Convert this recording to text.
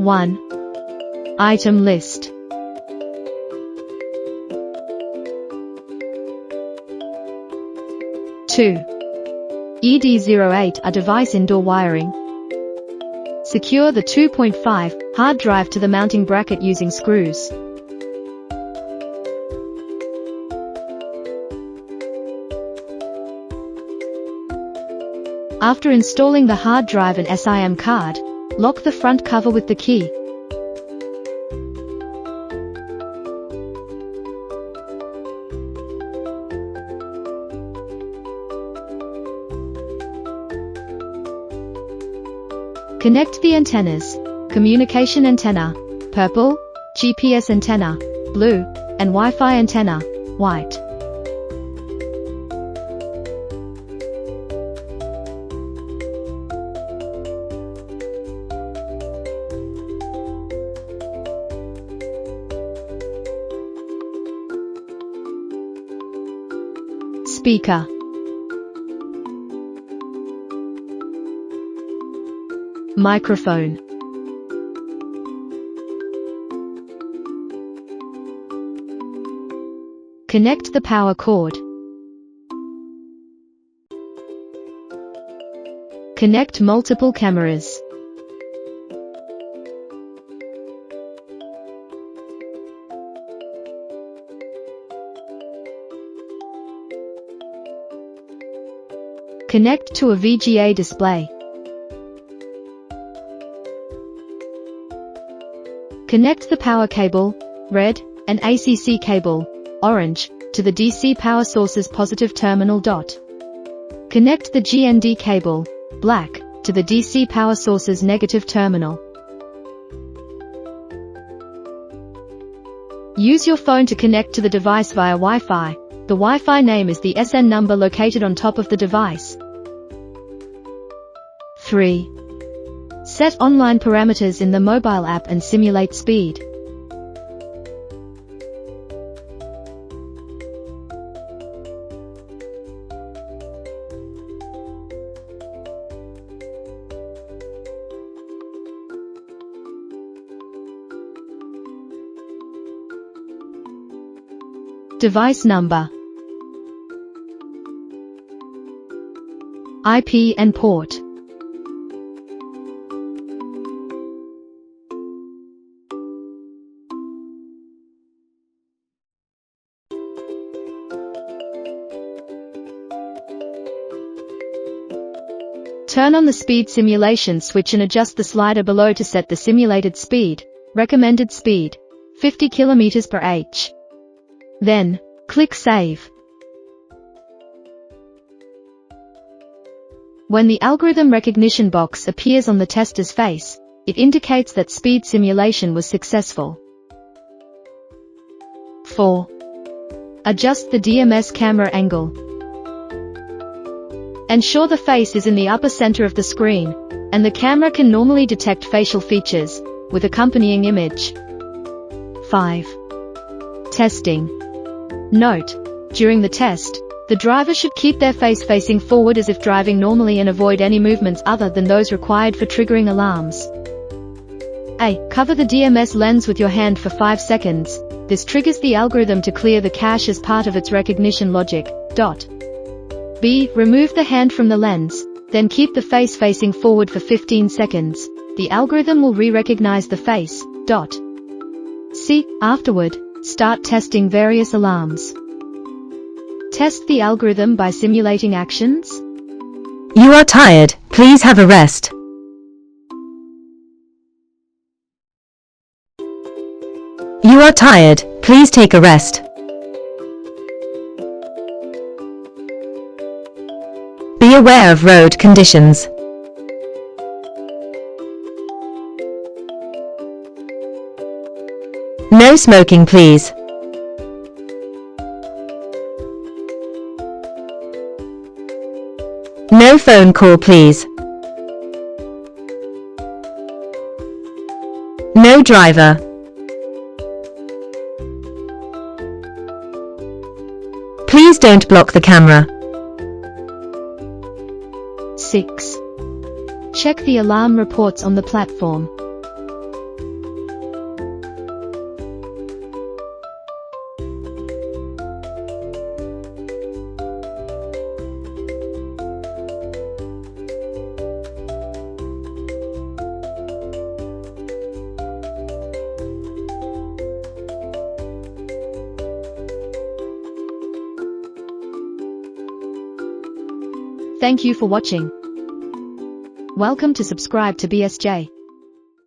1. Item list. 2. ED08R device indoor wiring. Secure the 2.5 hard drive to the mounting bracket using screws. After installing the hard drive and SIM card, lock the front cover with the key. Connect the antennas: communication antenna, purple, GPS antenna, blue, and Wi-Fi antenna, white. Speaker. Microphone. Connect the power cord. Connect multiple cameras. Connect to a VGA display. Connect the power cable, red, and ACC cable, orange, to the DC power source's positive terminal. Connect the GND cable, black, to the DC power source's negative terminal. Use your phone to connect to the device via Wi-Fi. The Wi-Fi name is the SN number located on top of the device. 3. Set online parameters in the mobile app and simulate speed. Device number, IP and port. Turn on the speed simulation switch and adjust the slider below to set the simulated speed. Recommended speed, 50 km/h. Then, click Save. When the algorithm recognition box appears on the tester's face, it indicates that speed simulation was successful. 4. Adjust the DMS camera angle. Ensure the face is in the upper center of the screen, and the camera can normally detect facial features, with accompanying image. 5. Testing. Note: during the test, the driver should keep their face facing forward as if driving normally and avoid any movements other than those required for triggering alarms. A. Cover the DMS lens with your hand for 5 seconds. This triggers the algorithm to clear the cache as part of its recognition logic. B. Remove the hand from the lens, then keep the face facing forward for 15 seconds. The algorithm will re-recognize the face. C. Afterward, start testing various alarms. Test the algorithm by simulating actions. You are tired, please have a rest. You are tired, please take a rest. Be aware of road conditions. No smoking, please. No phone call, please. No driver. Please don't block the camera. 6. Check the alarm reports on the platform. Thank you for watching. Welcome to subscribe to BSJ.